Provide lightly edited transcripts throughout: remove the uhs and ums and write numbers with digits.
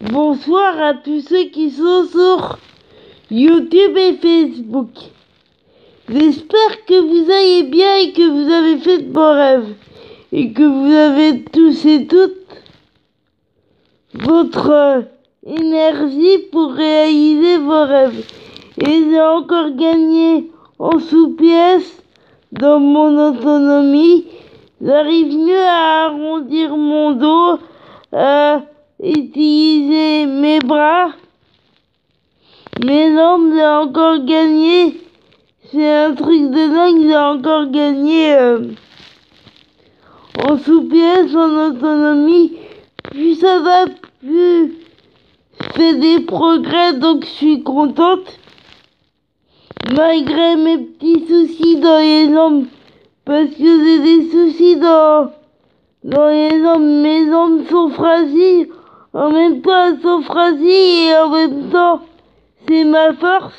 Bonsoir à tous ceux qui sont sur YouTube et Facebook. J'espère que vous allez bien et que vous avez fait de bons rêves. Et que vous avez tous et toutes votre énergie pour réaliser vos rêves. Et j'ai encore gagné en souplesse dans mon autonomie. J'arrive mieux à arrondir mon dos, à utiliser mes bras, mes jambes. J'ai encore gagné. C'est un truc de dingue, j'ai encore gagné en souplesse, en autonomie. Plus ça va, plus je fais des progrès, donc je suis contente. Malgré mes petits soucis dans les jambes, parce que j'ai des soucis dans les jambes. Mes jambes sont fragiles, en même temps elles sont fragiles et en même temps c'est ma force.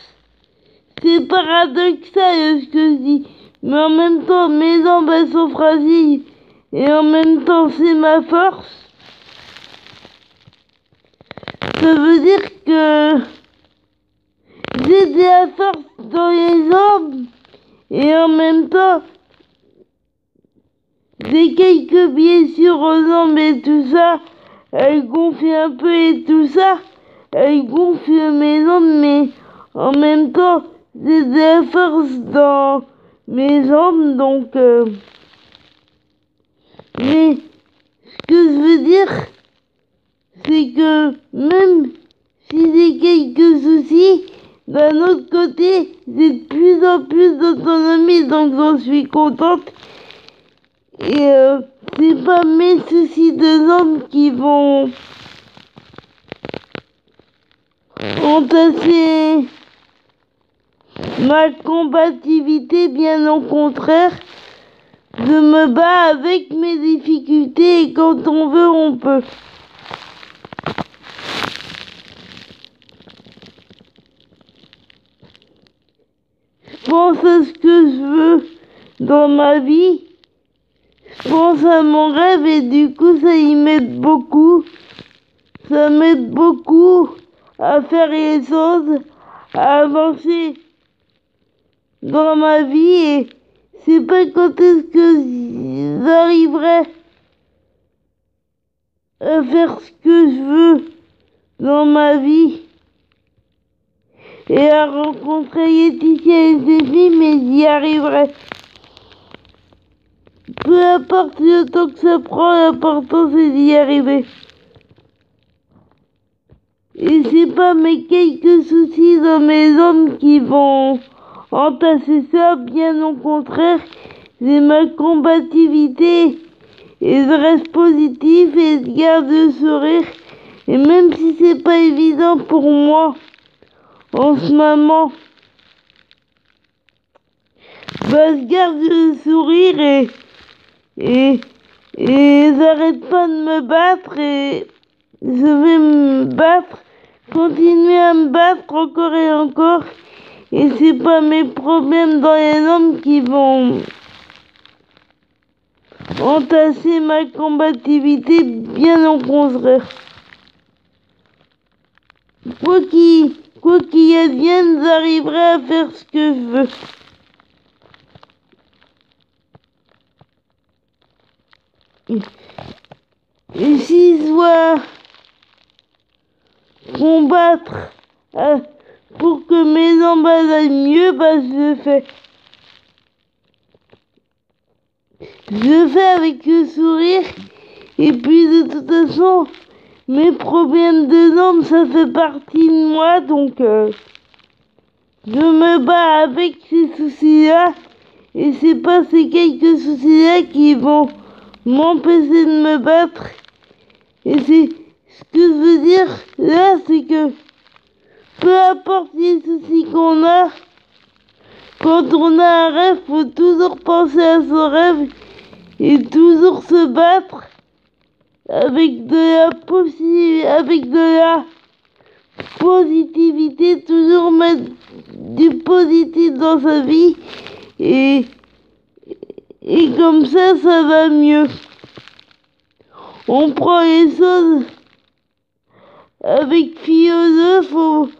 C'est paradoxal ce que je dis, mais en même temps mes jambes elles sont fragiles et en même temps c'est ma force. Ça veut dire que j'ai de la force dans les jambes et en même temps j'ai quelques blessures aux jambes et tout ça. Elles gonflent un peu et tout ça. Elles gonflent mes jambes, mais en même temps j'ai de la force dans mes jambes, donc mais ce que je veux dire, c'est que même si j'ai quelques soucis, d'un autre côté, j'ai de plus en plus d'autonomie, donc j'en suis contente. Et c'est pas mes soucis de jambes qui vont entasser ma combativité, bien au contraire. Je me bats avec mes difficultés et quand on veut, on peut. Je pense à ce que je veux dans ma vie. Je pense à mon rêve et du coup, ça y m'aide beaucoup. Ça m'aide beaucoup à faire les choses, à avancer dans ma vie et c'est pas quand est-ce que j'arriverai à faire ce que je veux dans ma vie et à rencontrer Laetitia et ses filles, mais j'y arriverai. Peu importe le temps que ça prend, l'important c'est d'y arriver. Et c'est pas mes quelques soucis dans mes jambes qui vont entasser ça, bien au contraire, c'est ma combativité. Et je reste positif et je garde le sourire. Et même si c'est pas évident pour moi en ce moment, bah je garde le sourire et j'arrête pas de me battre et je vais me battre, continuer à me battre encore et encore. Et c'est pas mes problèmes dans les jambes qui vont entasser ma combativité, bien au contraire. Quoi qu'il advienne, j'arriverai à faire ce que je veux. Et si je dois combattre pour que mes jambes aillent mieux, bah je le fais. Je le fais avec le sourire. Et puis de toute façon, mes problèmes de jambes, ça fait partie de moi, donc je me bats avec ces soucis-là. Et c'est pas ces quelques soucis-là qui vont m'empêcher de me battre. Et c'est ce que je veux dire là, c'est que peu importe les soucis qu'on a, quand on a un rêve, faut toujours penser à son rêve et toujours se battre avec de la positivité, toujours mettre du positif dans sa vie et comme ça va mieux. On prend les choses avec philosophie,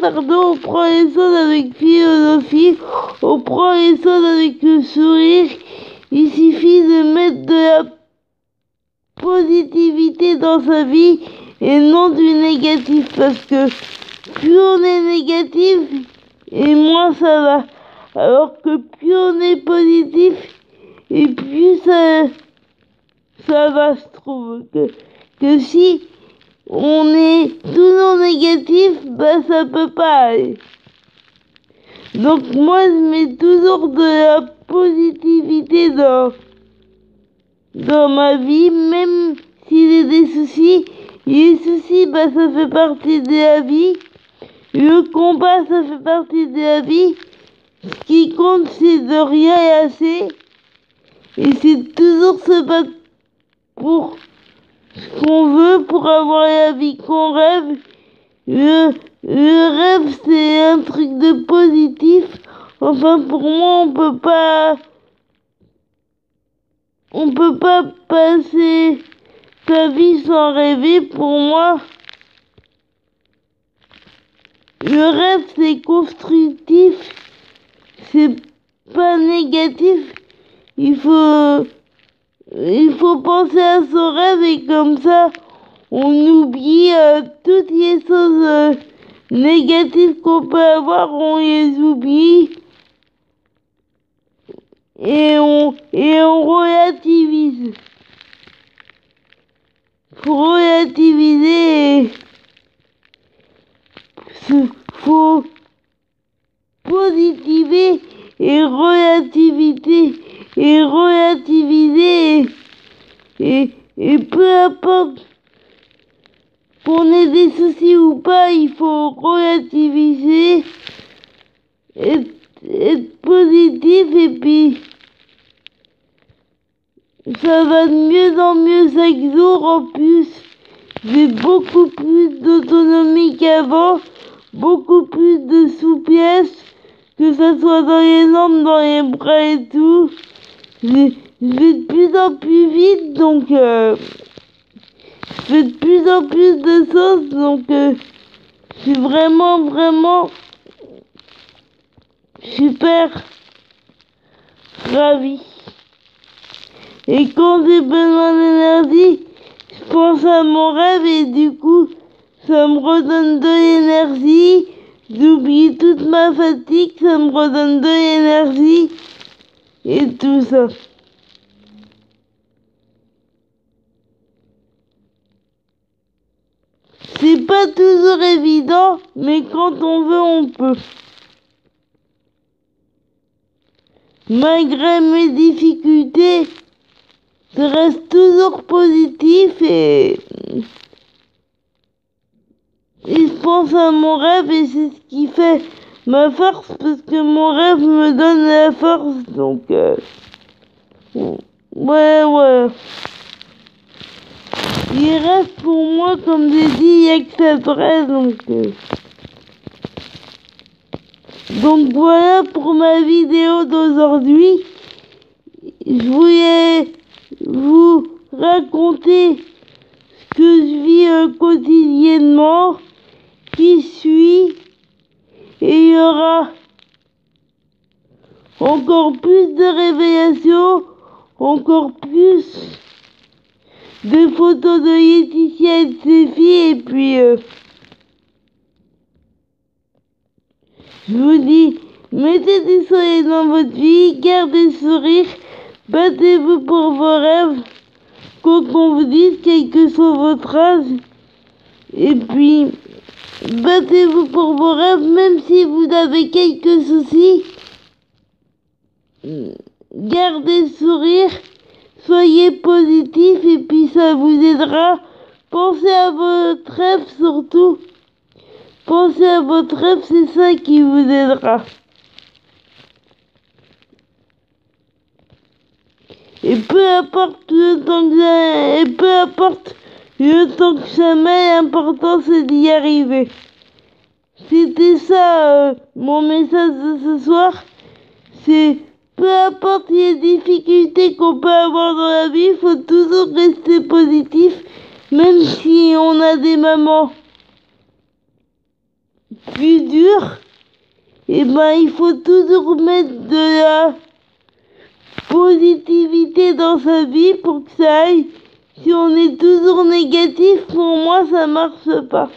pardon, on prend les choses avec philosophie, on prend les choses avec le sourire. Il suffit de mettre de la positivité dans sa vie et non du négatif, parce que plus on est négatif et moins ça va, alors que plus on est positif et plus ça va. Je trouve que si on est toujours négatif, bah ça peut pas aller. Donc moi je mets toujours de la positivité dans ma vie, même s'il y a des soucis. Les soucis, bah ça fait partie de la vie. Le combat, ça fait partie de la vie. Ce qui compte, c'est de rien lâcher. Et c'est toujours se battre pour ce qu'on veut, pour avoir la vie qu'on rêve. Le rêve, c'est un truc de positif. Enfin, pour moi, on peut pas passer sa vie sans rêver. Pour moi, le rêve, c'est constructif, c'est pas négatif. Il faut penser à son rêve et comme ça, on oublie toutes les choses négatives qu'on peut avoir, on les oublie et on relativise. Pour relativiser, faut positiver et relativiser et peu importe qu'on ait des soucis ou pas, il faut relativiser, être positif et puis ça va de mieux en mieux chaque jour. En plus, j'ai beaucoup plus d'autonomie qu'avant, beaucoup plus de souplesse, que ce soit dans les jambes, dans les bras et tout. Je vais de plus en plus vite, donc je fais de plus en plus de choses, donc je suis vraiment super ravi. Et quand j'ai besoin d'énergie, je pense à mon rêve et du coup, ça me redonne de l'énergie. J'oublie toute ma fatigue, ça me redonne de l'énergie et tout ça. C'est pas toujours évident, mais quand on veut, on peut. Malgré mes difficultés, je reste toujours positif et je pense à mon rêve et c'est ce qui fait ma force, parce que mon rêve me donne la force, donc ouais. Il reste pour moi, comme j'ai dit, il n'y a que cette rêve, donc voilà pour ma vidéo d'aujourd'hui. Je voulais vous raconter ce que je vis quotidiennement, qui je suis, et il y aura encore plus de révélations, encore plus de photos de Laetitia et de ses filles, et puis je vous dis, mettez du soleil dans votre vie, gardez le sourire, battez-vous pour vos rêves, quoi qu'on vous dise, quel que soit votre âge, et puis battez-vous pour vos rêves, même si vous avez quelques soucis, gardez le sourire, soyez positif et puis ça vous aidera. Pensez à votre rêve surtout. Pensez à votre rêve, c'est ça qui vous aidera. Et peu importe le temps que ça met, l'important c'est d'y arriver. C'était ça mon message de ce soir. C'est peu importe les difficultés qu'on peut avoir dans la vie, il faut toujours rester positif même si on a des moments plus durs, et ben il faut toujours mettre de la positivité dans sa vie pour que ça aille. Si on est toujours négatif, pour moi ça marche pas.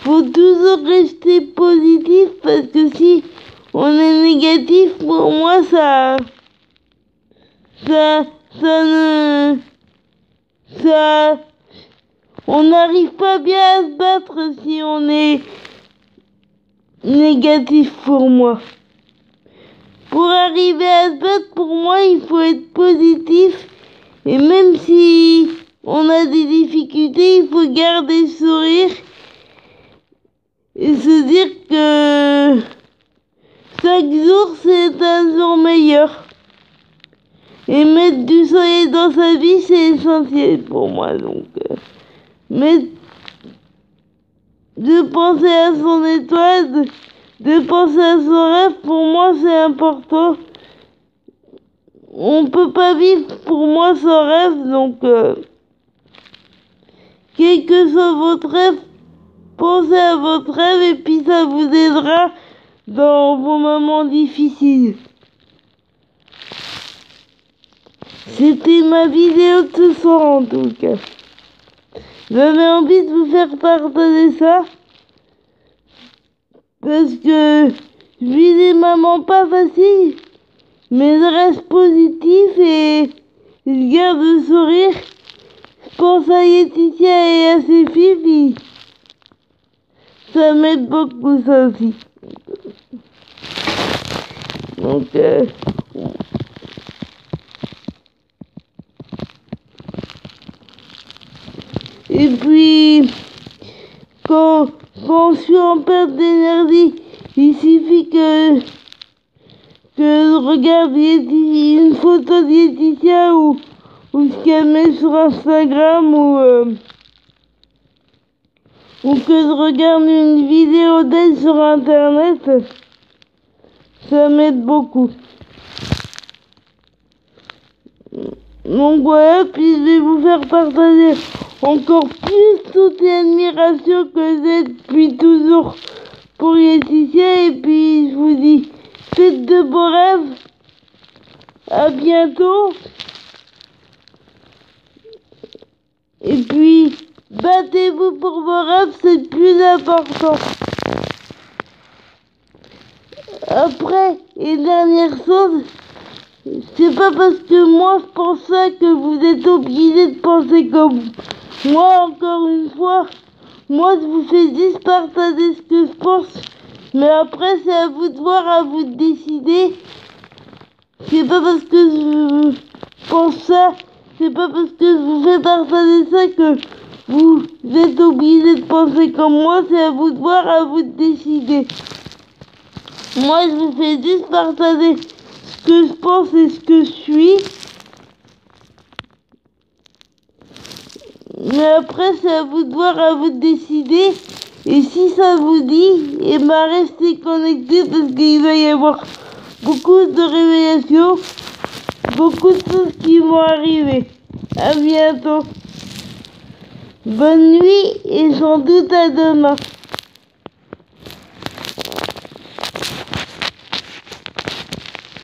Faut toujours rester positif parce que si on est négatif, pour moi ça on n'arrive pas bien à se battre si on est négatif pour moi. Pour arriver à se battre, pour moi, il faut être positif. Et même si on a des difficultés, il faut garder le sourire et se dire que chaque jour, c'est un jour meilleur. Et mettre du soleil dans sa vie, c'est essentiel pour moi. Donc, mais de penser à son étoile, de penser à son rêve, pour moi, c'est important. On peut pas vivre pour moi sans rêve, donc quel que soit votre rêve, pensez à votre rêve et puis ça vous aidera dans vos moments difficiles. C'était ma vidéo de ce soir en tout cas. J'avais envie de vous faire partager ça parce que je vis des moments pas faciles, mais je reste positif et je garde le sourire. Je pense à Laetitia et à ses filles, ça m'aide beaucoup ça aussi. Donc et puis quand je suis en perte d'énergie, il suffit que je regarde une photo de Laetitia ou ce qu'elle met sur Instagram ou que je regarde une vidéo d'elle sur internet, ça m'aide beaucoup. Donc voilà, puis je vais vous faire partager encore plus toute l'admiration que j'ai depuis toujours pour Laetitia. Et puis je vous dis, faites de beaux rêves, à bientôt. Et puis, battez-vous pour vos rêves, c'est le plus important. Après, et dernière chose, c'est pas parce que moi je pense ça que vous êtes obligé de penser comme moi. Encore une fois, moi je vous fais juste partager ce que je pense, mais après c'est à vous de voir, à vous de décider. C'est pas parce que je pense ça, c'est pas parce que je vous fais partager ça que vous êtes obligé de penser comme moi. C'est à vous de voir, à vous de décider. Moi je vous fais juste partager ce que je pense et ce que je suis. Mais après c'est à vous de voir, à vous de décider. Et si ça vous dit, et ben restez connectés parce qu'il va y avoir beaucoup de révélations, beaucoup de choses qui vont arriver. À bientôt. Bonne nuit et sans doute à demain.